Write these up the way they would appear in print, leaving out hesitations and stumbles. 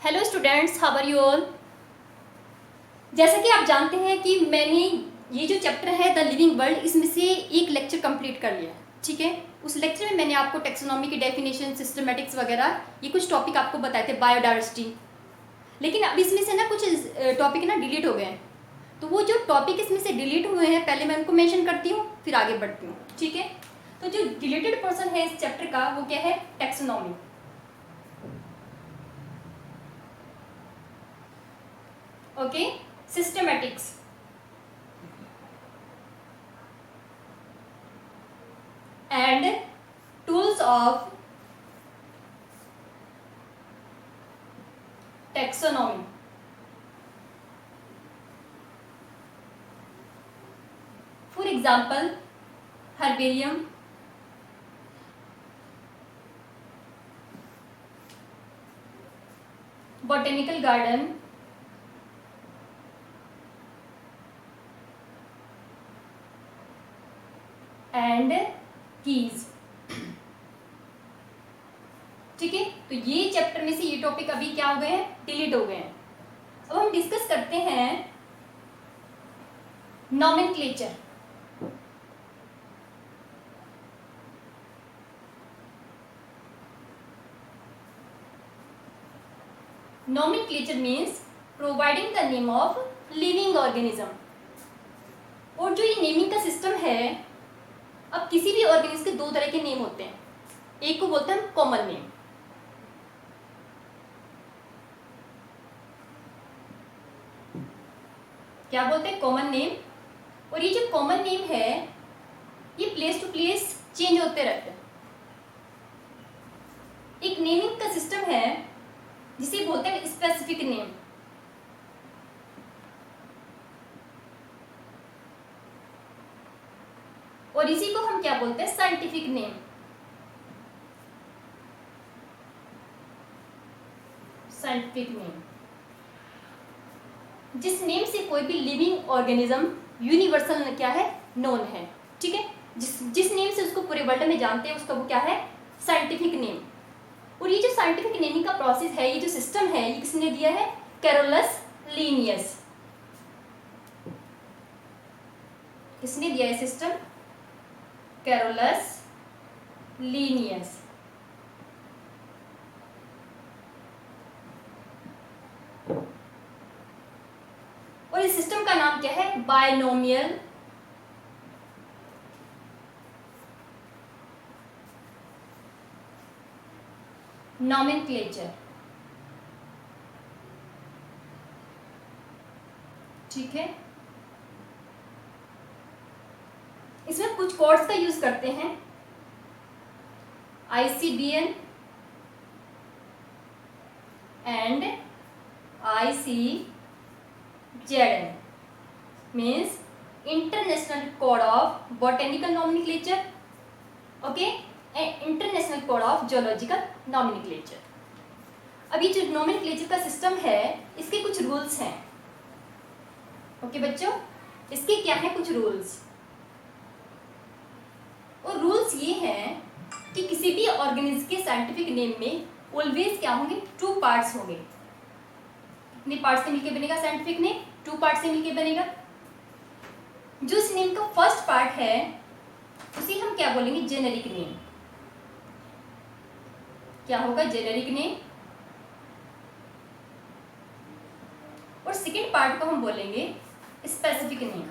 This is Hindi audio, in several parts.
Hello students, how are you all. जैसा कि आप जानते हैं कि मैंने ये जो चैप्टर है द लिविंग वर्ल्ड, इसमें से एक लेक्चर कंप्लीट कर लिया है। ठीक है, उस लेक्चर में मैंने आपको टेक्सोनॉमी की डेफिनेशन, सिस्टमेटिक्स वगैरह ये कुछ टॉपिक आपको बताए थे, बायोडाइवर्सिटी। लेकिन अब इसमें से ना कुछ टॉपिक ना डिलीट हो गए हैं। तो वो जो टॉपिक इसमें से डिलीट हुए हैं, पहले मैं उनको मेंशन करती हूँ, फिर आगे बढ़ती हूँ। ठीक है, तो जो डिलीटेड पोर्शन है इस चैप्टर का वो क्या है? Taxonomy. Okay, systematics, and tools of taxonomy. For example, herbarium, botanical garden, and keys. ठीक है, तो ये चैप्टर में से ये टॉपिक अभी क्या हो गए हैं? डिलीट हो गए हैं। अब हम डिस्कस करते हैं nomenclature. Nomenclature means providing the name of living organism. और जो ये नेमिंग का सिस्टम है, अब किसी भी ऑर्गेनिज्म के दो तरह के नेम होते हैं। एक को बोलते हैं हम कॉमन नेम, क्या बोलते हैं? Common name. और ये जो कॉमन नेम है ये प्लेस टू प्लेस चेंज होते रहते हैं। एक नेमिंग का सिस्टम है जिसे बोलते हैं स्पेसिफिक नेम। और इसी को हम क्या बोलते हैं? Scientific name. साइंटिफिक नेम, जिस नेम से कोई भी लिविंग ऑर्गेनिज्म यूनिवर्सल क्या है? नोन है। ठीक है, जिस नेम से उसको पूरे वर्ल्ड में जानते हैं उसका वो क्या है? Scientific name. और ये जो साइंटिफिक नेमिंग का प्रोसेस है, ये जो सिस्टम है, ये किसने दिया है? Carolus Linnaeus. किसने दिया है सिस्टम? Carolus Linnaeus. और इस सिस्टम का नाम क्या है? Binomial nomenclature. ठीक है, इसमें कुछ कोड्स का यूज करते हैं। ICBN and ICZN means international code of botanical nomenclature, okay, and international code of geological nomenclature. अब ये जो नॉमेनक्लेचर का सिस्टम है, इसके कुछ रूल्स हैं। ओके बच्चों, इसके क्या है? कुछ रूल्स। और रूल्स ये हैं कि किसी भी ऑर्गेनिज्म के साइंटिफिक नेम में ऑलवेज क्या होंगे? 2 पार्ट्स होंगे। कितने पार्ट से मिलकर बनेगा साइंटिफिक नेम? 2 पार्ट से मिलकर बनेगा। जो इस नेम का फर्स्ट पार्ट है उसे हम क्या बोलेंगे? Generic name. क्या होगा? Generic name. और सेकेंड पार्ट को हम बोलेंगे स्पेसिफिक नेम।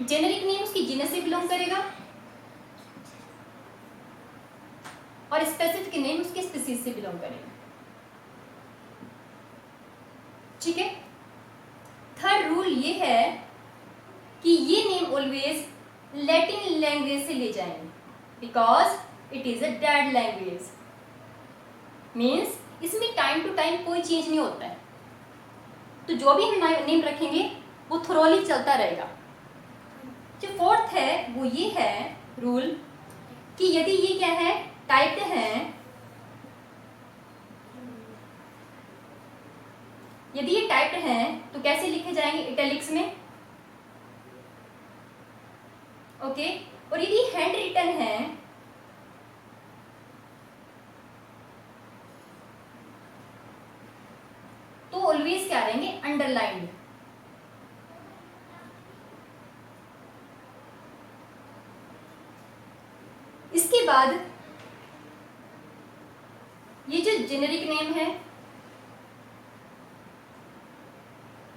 जेनेरिक नेम उसकी जीनस से बिलोंग करेगा और स्पेसिफिक नेम उसके स्पीसीज से बिलोंग करेगा। ठीक है, थर्ड रूल ये है कि ये नेम ऑलवेज लैटिन लैंग्वेज से ले जाएंगे, because it is a dead language. Means इसमें टाइम टू टाइम कोई चेंज नहीं होता है, तो जो भी हम नेम रखेंगे वो थोरोली चलता रहेगा। जो फोर्थ है वो ये है रूल कि यदि ये क्या है? टाइप्ड हैं, यदि ये टाइप्ड हैं तो कैसे लिखे जाएंगे? इटैलिक्स में। ओके। और यदि हैंड रिटन है तो ऑलवेज क्या रहेंगे, अंडरलाइंड। इसके बाद ये जो जेनेरिक नेम है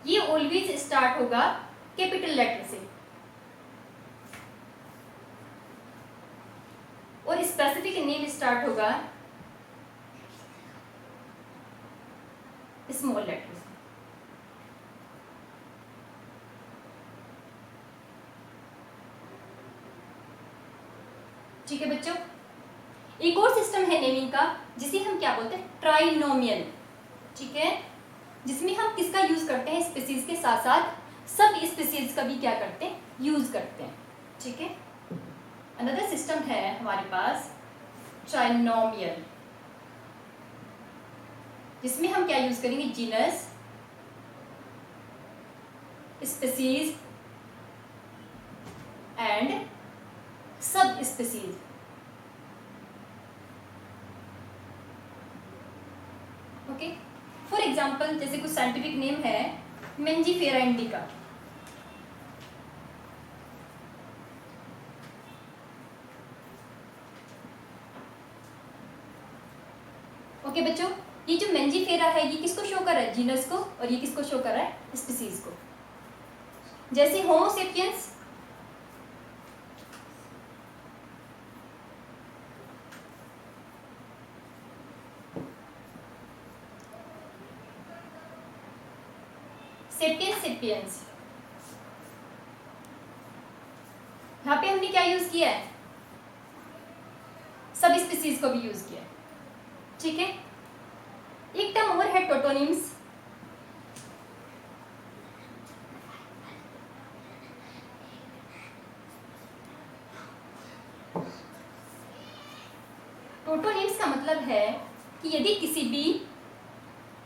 ये ऑलवेज स्टार्ट होगा कैपिटल लेटर से, और स्पेसिफिक नेम स्टार्ट होगा स्मॉल लेटर से। ठीक है बच्चों। एक और सिस्टम है नेमिंग का जिसे हम क्या बोलते हैं, ट्राइनोमियल। ठीक है, जिसमें हम किसका यूज करते हैं, स्पीसीज के साथ साथ सब स्पीसीज का भी क्या करते हैं, यूज करते हैं। ठीक है, अनदर सिस्टम है हमारे पास ट्राइनोमियल, जिसमें हम क्या यूज करेंगे, genus, species and sub species. Okay, for example जैसे कुछ साइंटिफिक नेम है मेंजीफेरा इंडिका। ओके बच्चों, ये जो मेंजीफेरा है ये किसको शो कर रहा है, जीनस को, और ये किसको शो कर रहा है, स्पीसीज को। जैसे होमोसेपियंस, सेपियंस, सेपियंस, यहां पे हमने क्या यूज किया है, सब स्पीसीज को भी यूज किया है। ठीक है, एक टर्म और है टोटोनिम्स। टोटोनिम्स का मतलब है कि यदि किसी भी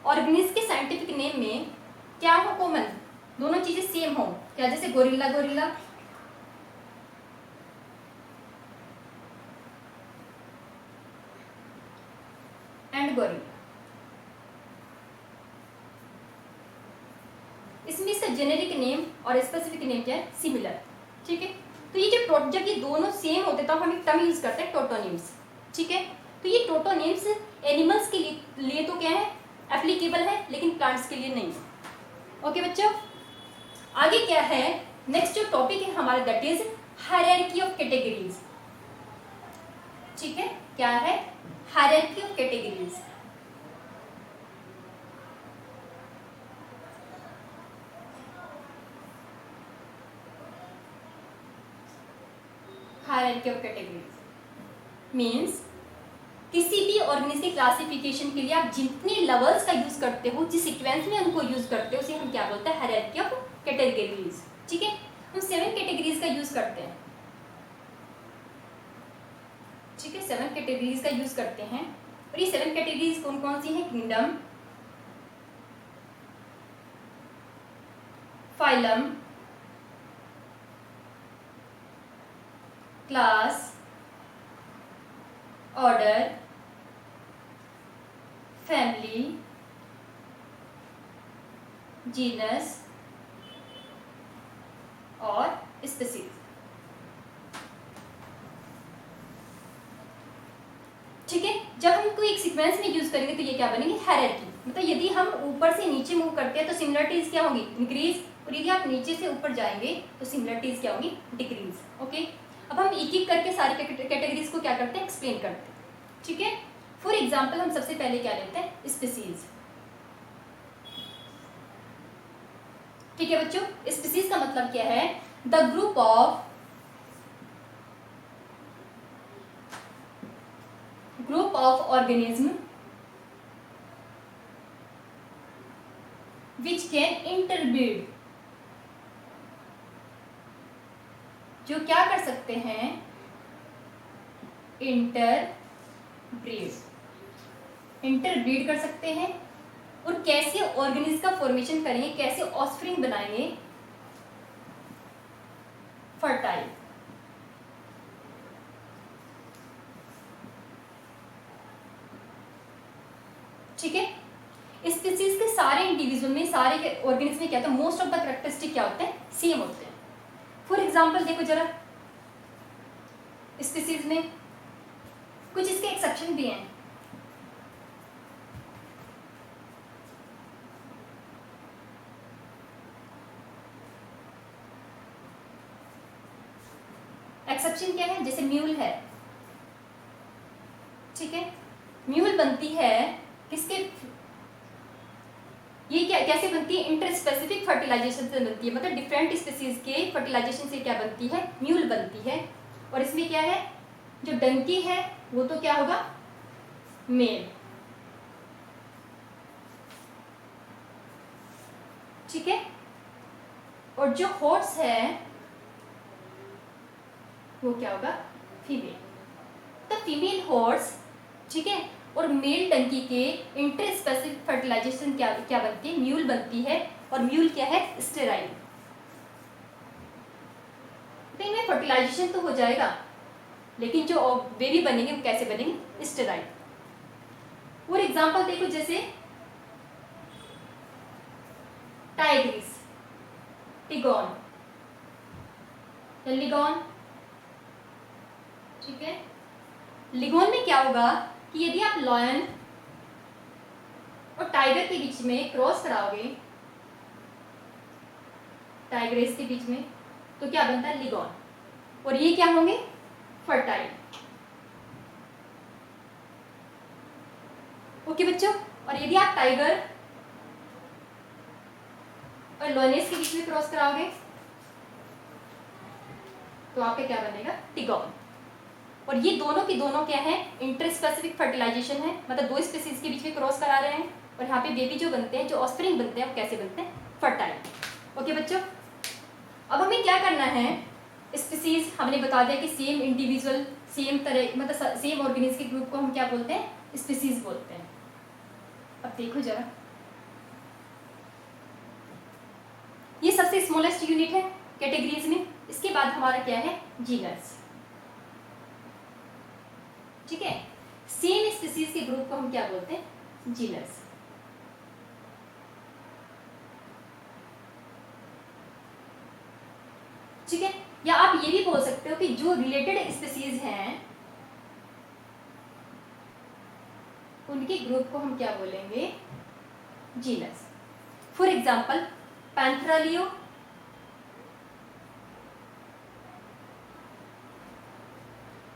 ऑर्गेनिज्म के साइंटिफिक नेम में क्या हो कॉमन, दोनों चीजें सेम हो, क्या, जैसे गोरिल्ला गोरिल्ला, एंड गोरिल्ला, इसमें इसका जेनेरिक नेम और स्पेसिफिक नेम क्या है, सिमिलर। ठीक है, तो ये जो जब ये दोनों सेम होते तो हम एक टर्म यूज करते हैं टोटोनिम्स। ठीक है, तो ये टोटोनिम्स एनिमल्स के लिए तो क्या है, एप्लीकेबल है, लेकिन प्लांट्स के लिए नहीं। ओके बच्चों, आगे क्या है, नेक्स्ट जो टॉपिक है हमारा that is hierarchy of categories. ठीक है, क्या है, hierarchy of categories. Hierarchy of categories means किसी भी ऑर्गेनिज्म की क्लासिफिकेशन के लिए आप जितने लेवल्स का यूज करते हो, जिस सीक्वेंस में उनको यूज करते हो, उसे हम क्या बोलते हैं, हायरार्की ऑफ कैटेगरीज। ठीक है, हम 7 कैटेगरीज का यूज करते हैं। ठीक है, 7 कैटेगरीज का यूज करते हैं, और ये 7 कैटेगरीज कौन कौन सी हैं, kingdom, phylum, class, order, family, genus और स्पीसीज। ठीक है, जब हम कोई एक सीक्वेंस में यूज करेंगे तो ये क्या बनेगी, हायरार्की। मतलब यदि हम ऊपर से नीचे मूव करते हैं तो सिमिलरिटीज क्या होगी, इंक्रीज, और यदि आप नीचे से ऊपर जाएंगे तो सिमिलरिटीज क्या होगी, डिक्रीज। ओके, अब हम एक एक करके सारी कैटेगरीज को क्या करते हैं, एक्सप्लेन करते हैं। ठीक है, फॉर एग्जाम्पल हम सबसे पहले क्या लेते हैं, स्पीसीज। ठीक है बच्चों, स्पीसीज का मतलब क्या है, the group of organism which can interbreed, जो क्या कर सकते हैं, इंटरब्रीड कर सकते हैं। और कैसे ऑर्गेनिज्म का फॉर्मेशन करेंगे, कैसे ऑफस्प्रिंग बनाएंगे, फर्टाइल। ठीक है। स्पीसीज के सारे इंडिविजुअल में, सारे ऑर्गेनिज्म में क्या होता है, मोस्ट ऑफ द कैरेक्टरिस्टिक क्या होते हैं, सेम होते हैं। फॉर एग्जाम्पल देखो जरा, स्पीसीज में कुछ इसके एक्सेप्शन भी हैं। एक्सेप्शन क्या है, जैसे म्यूल है, ठीक है। म्यूल बनती है किसके, ये क्या कैसे बनती है, इंटरस्पेसिफिक फर्टिलाइजेशन से बनती है, मतलब डिफरेंट स्पीसीज के फर्टिलाइजेशन से क्या बनती है, म्यूल बनती है। और इसमें क्या है, जो डंकी है वो तो क्या होगा, मेल, ठीक है। और जो हॉर्स है वो क्या होगा, फीमेल। तो फीमेल हॉर्स, ठीक है, और मेल डंकी के इंटरस्पेसिफिक फर्टिलाइजेशन क्या क्या बनती है, म्यूल बनती है। और म्यूल क्या है, स्टेराइल। तो इनमें फर्टिलाइजेशन तो हो जाएगा, लेकिन जो बेबी बनेंगे वो कैसे बनेंगे, स्टेराइल। फॉर एग्जाम्पल देखो, जैसे टाइग्रिस, टिगोन, लिगोन, ठीक है। लिगोन में क्या होगा कि यदि आप लॉयन और टाइगर के बीच में क्रॉस कराओगे, टाइग्रेस के बीच में, तो क्या बनता है, लिगोन। और ये क्या होंगे, फर्टाइल। ओके बच्चों। और यदि आप टाइगर और लॉयनेस के बीच में क्रॉस कराओगे तो आपका क्या बनेगा, टिगोन। और ये दोनों की दोनों क्या है, इंटरस्पेसिफिक फर्टिलाइजेशन है, मतलब दो स्पीसीज के बीच में क्रॉस करा रहे हैं। और यहाँ पे बेबी जो बनते हैं, जो ऑस्प्रिंग बनते हैं, वो कैसे बनते हैं, फर्टाइल। ओके बच्चों। अब हमें क्या करना है, स्पीसीज हमने बता दिया कि सेम इंडिविजुअल, सेम तरह, मतलब सेम ऑर्गेनिज्म के ग्रुप को हम क्या बोलते हैं, स्पीसीज बोलते हैं। अब देखो जरा, ये सबसे स्मॉलेस्ट यूनिट है कैटेगरीज में। इसके बाद हमारा क्या है, जीनस, ठीक है। सेम स्पीसीज के ग्रुप को हम क्या बोलते हैं, जीनस। ठीक है। या आप ये भी बोल सकते हो कि जो रिलेटेड स्पीसीज हैं उनके ग्रुप को हम क्या बोलेंगे, genus. For example Panthera leo,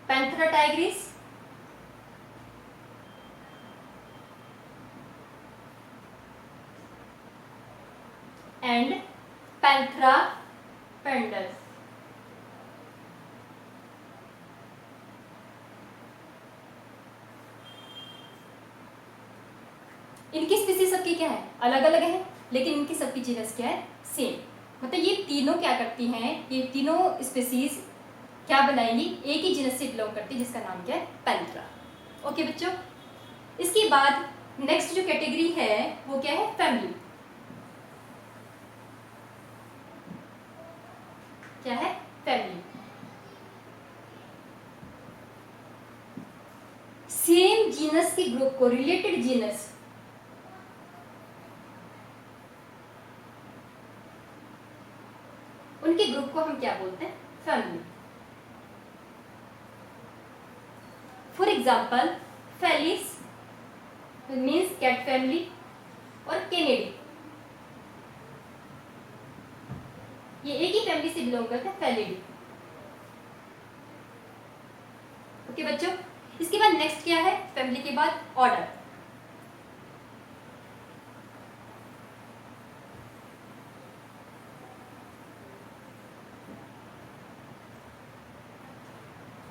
Panthera tigris, and Panthera pardus. इनकी स्पीसीज सबकी क्या है, अलग अलग है, लेकिन इनकी सबकी जीनस क्या है, सेम। मतलब ये तीनों क्या करती हैं, ये तीनों स्पीसीज क्या बनाएंगी, एक ही जीनस से बिलोंग करती है, जिसका नाम क्या है, पैंथेरा। ओके बच्चों। इसके बाद नेक्स्ट जो कैटेगरी है वो क्या है, फैमिली। क्या है, फैमिली। सेम जीनस के ग्रुप को, रिलेटेड जीनस, उनके ग्रुप को हम क्या बोलते हैं, family. For example Felis means cat family, और केनेडी, ये एक ही फैमिली से बिलोंग करते हैं, फेलिडी। ओके बच्चों। इसके बाद नेक्स्ट क्या है, फैमिली के बाद ऑर्डर।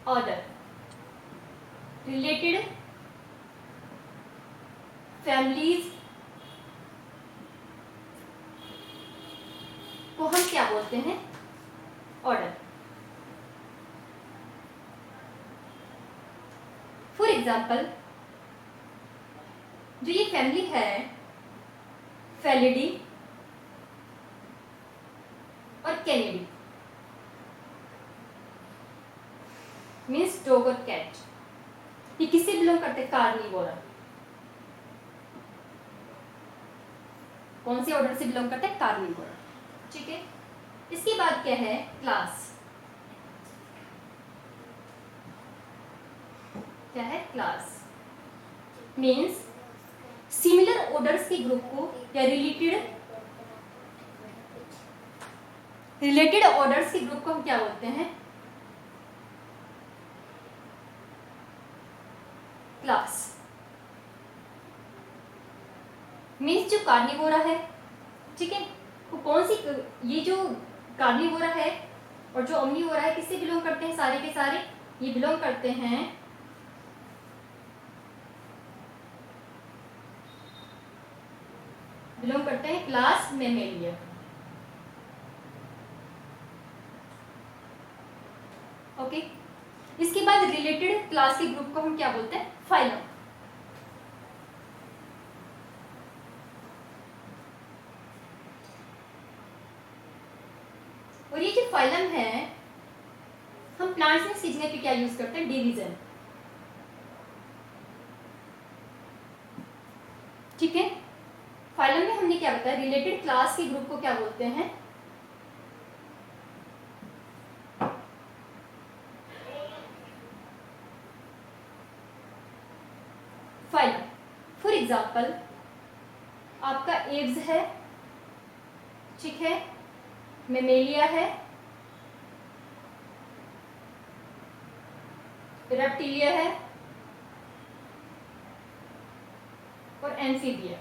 ऑर्डर रिलेटेड फैमिलीज को हम क्या बोलते हैं, ऑर्डर। फॉर एग्जाम्पल जो ये फैमिली है, फेलिडी और कैनिडी, मीन्स डॉग और कैट, ये किससे बिलोंग करते हैं, कार्निवोरा। कौन से ऑर्डर से बिलोंग करता है? कार्निवोरा। ठीक है, इसके बाद क्या है? क्लास। क्या है? क्लास मीन्स सिमिलर ऑर्डर्स के ग्रुप को या रिलेटेड ऑर्डर्स के ग्रुप को हम क्या बोलते हैं? क्लास। मीन्स जो कार्निवोरा है, ठीक है, वो कौन सी, ये जो कार्निवोरा है और जो ओमनीवोरा है किससे बिलोंग करते हैं? सारे के सारे ये बिलोंग करते हैं क्लास मेमेलिया। ओके, इसके बाद रिलेटेड क्लास के ग्रुप को हम क्या बोलते हैं? फाइलम। और ये जो फाइलम है, हम प्लांट्स में सीखने पे क्या यूज करते हैं? डिवीजन। ठीक है, फाइलम में हमने क्या बताया? रिलेटेड क्लास के ग्रुप को क्या बोलते हैं? फाइलम। फॉर एग्जाम्पल आपका एव्स है, ठीक है, मेमेलिया है, रेप्टिलिया है और एम्फीबिया।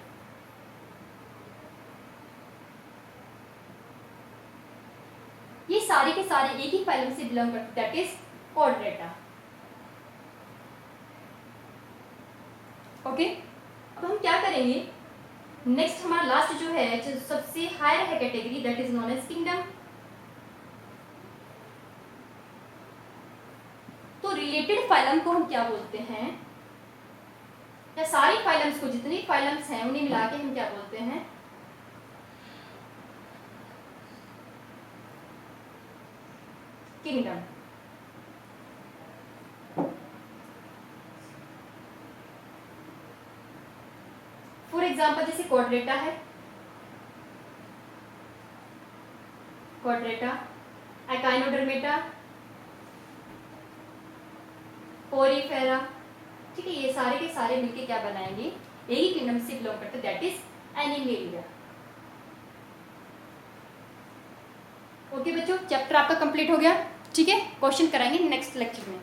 ये सारे के सारे एक ही फाइलम से बिलोंग करते हैं, दैट इज कॉर्डेटा। ओके, अब हम क्या करेंगे? नेक्स्ट हमारा लास्ट जो है, जो सबसे हायर है category, that is known as kingdom. तो रिलेटेड फाइलम को हम क्या बोलते हैं? या सारे फाइलम्स को, जितने फाइलम्स हैं उन्हें मिला के हम क्या बोलते हैं? किंगडम। फॉर एग्जाम्पल जैसे क्वाड्रेटा है, क्वाड्रेटा, एकाइनोडर्मेटा, पोरीफेरा, ठीक है, ये सारे के सारे मिलके क्या बनाएंगे? एक ही किंगडम से बिलोंग करते हैं, दैट इज एनिमेलिया। ओके बच्चों, चैप्टर आपका कंप्लीट हो गया। ठीक है, क्वेश्चन कराएंगे नेक्स्ट लेक्चर में।